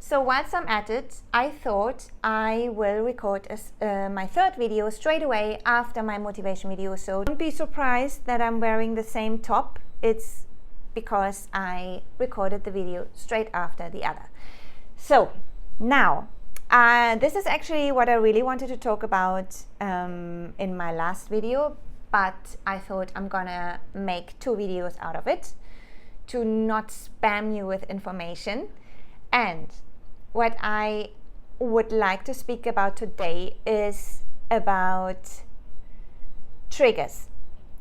So whilst I'm at it, I thought I will record my third video straight away after my motivation video. So don't be surprised that I'm wearing the same top. It's because I recorded the video straight after the other. So now, this is actually what I really wanted to talk about in my last video, but I thought I'm gonna make 2 videos out of it to not spam you with information. And what I would like to speak about today is about triggers.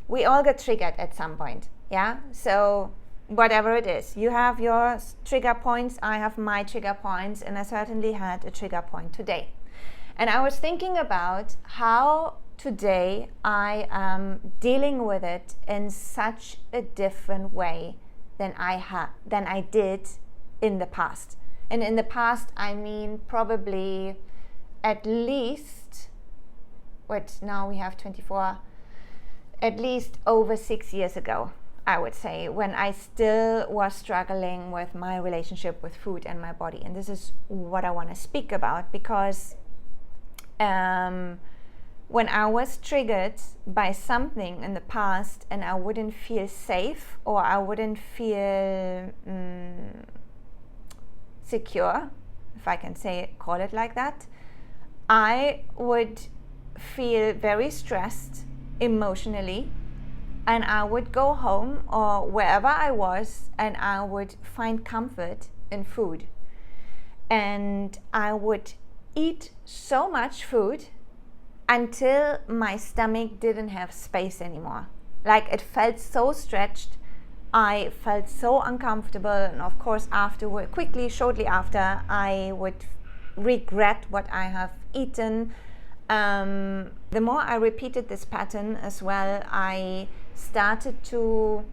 We all get triggered at some point, yeah? So whatever it is, you have your trigger points, I have my trigger points, and I certainly had a trigger point today. And I was thinking about how today I am dealing with it in such a different way than I did in the past. And in the past, I mean probably at least, now we have 24, at least over 6 years ago, I would say, when I still was struggling with my relationship with food and my body. And this is what I want to speak about, because when I was triggered by something in the past and I wouldn't feel safe, or I wouldn't feel secure, if I can call it like that, I would feel very stressed emotionally, and I would go home or wherever I was and I would find comfort in food. And I would eat so much food until my stomach didn't have space anymore. Like, it felt so stretched, I felt so uncomfortable, and of course shortly after, I would regret what I have eaten. The more I repeated this pattern as well, I started to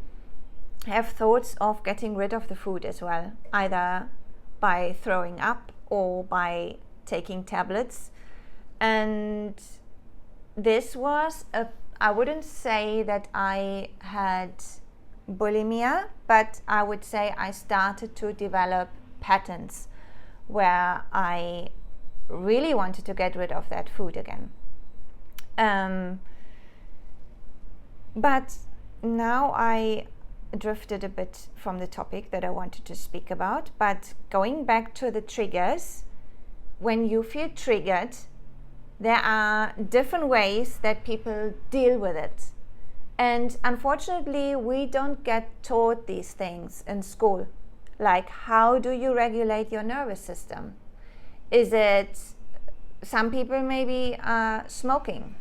have thoughts of getting rid of the food as well, either by throwing up or by taking tablets. And this was I wouldn't say that I had bulimia, but I would say I started to develop patterns where I really wanted to get rid of that food again. But now I drifted a bit from the topic that I wanted to speak about. But going back to the triggers, when you feel triggered, there are different ways that people deal with it. And unfortunately, we don't get taught these things in school. Like, how do you regulate your nervous system? Is it, some people maybe are smoking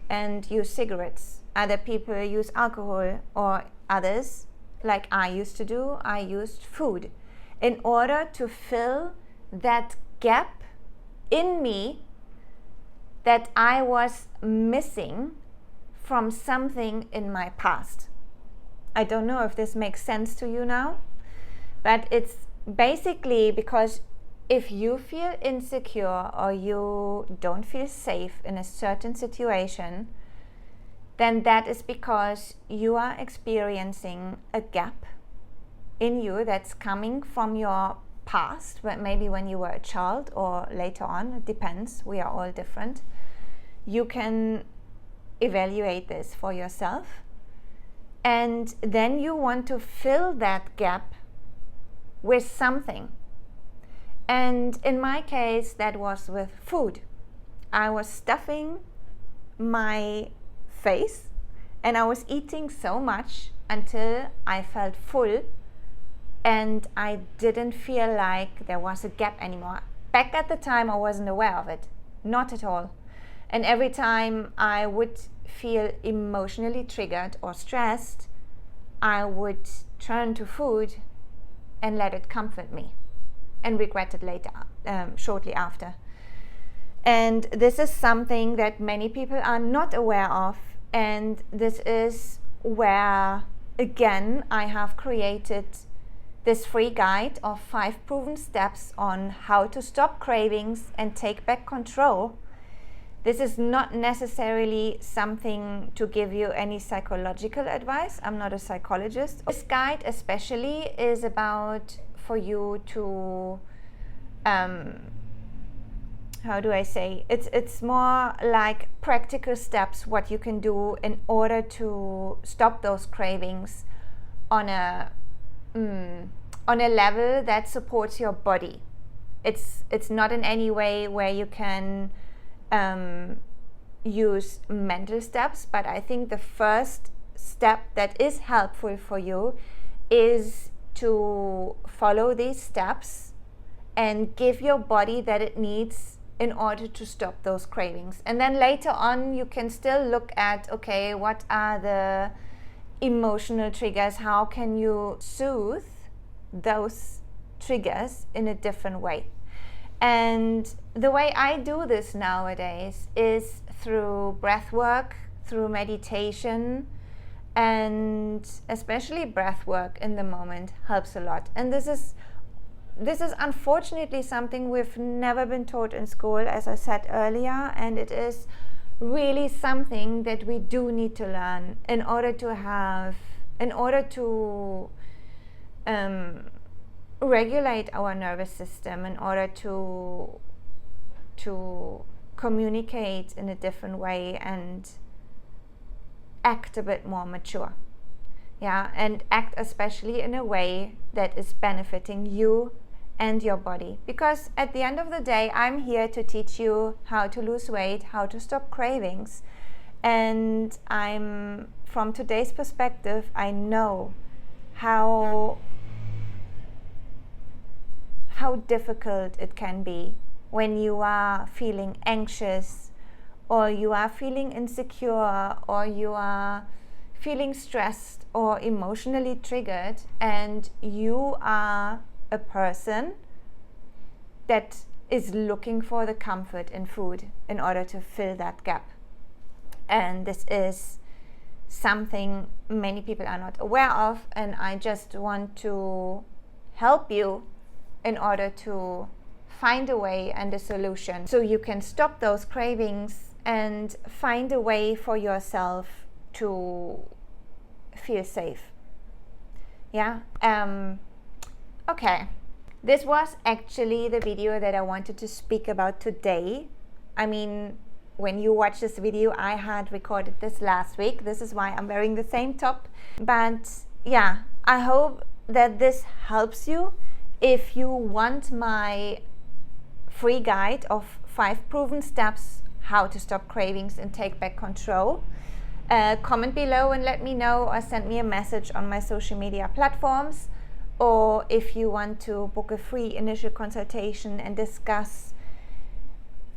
and use cigarettes. Other people use alcohol, or others, like I used to do, I used food in order to fill that gap in me that I was missing from something in my past. I don't know if this makes sense to you now, but it's basically because if you feel insecure or you don't feel safe in a certain situation, then that is because you are experiencing a gap in you that's coming from your past, maybe when you were a child or later on, it depends, we are all different. You can evaluate this for yourself, and then you want to fill that gap with something. And in my case, that was with food. I was stuffing my face and I was eating so much until I felt full and I didn't feel like there was a gap anymore. Back at the time, I wasn't aware of it, not at all. And every time I would feel emotionally triggered or stressed, I would turn to food and let it comfort me and regret it later, shortly after. And this is something that many people are not aware of. And this is where, again, I have created this free guide of 5 proven steps on how to stop cravings and take back control. This is not necessarily something to give you any psychological advice. I'm not a psychologist. This guide especially is about for you to how do I say, it's more like practical steps what you can do in order to stop those cravings on a level that supports your body. It's not in any way where you can use mental steps, but I think the first step that is helpful for you is to follow these steps and give your body that it needs in order to stop those cravings. And then later on you can still look at, okay, what are the emotional triggers, how can you soothe those triggers in a different way. And the way I do this nowadays is through breath work, through meditation, and especially breath work in the moment helps a lot. And this is unfortunately something we've never been taught in school, as I said earlier, and it is really something that we do need to learn in order to regulate our nervous system, in order to communicate in a different way and act a bit more mature. Yeah, and act especially in a way that is benefiting you and your body. Because at the end of the day, I'm here to teach you how to lose weight, how to stop cravings. And from today's perspective, I know how difficult it can be when you are feeling anxious, or you are feeling insecure, or you are feeling stressed or emotionally triggered, and you are a person that is looking for the comfort in food in order to fill that gap. And this is something many people are not aware of, and I just want to help you in order to find a way and a solution so you can stop those cravings and find a way for yourself to feel safe. Yeah. Okay. This was actually the video that I wanted to speak about today. I mean, when you watch this video, I had recorded this last week. This is why I'm wearing the same top. But yeah, I hope that this helps you. If you want my free guide of 5 proven steps how to stop cravings and take back control, comment below and let me know, or send me a message on my social media platforms. Or if you want to book a free initial consultation and discuss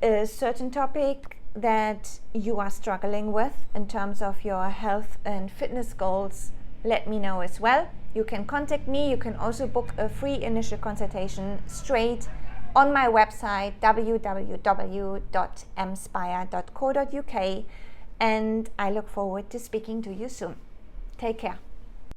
a certain topic that you are struggling with in terms of your health and fitness goals, let me know as well. You can contact me. You can also book a free initial consultation straight on my website www.mspire.co.uk, and I look forward to speaking to you soon. Take care.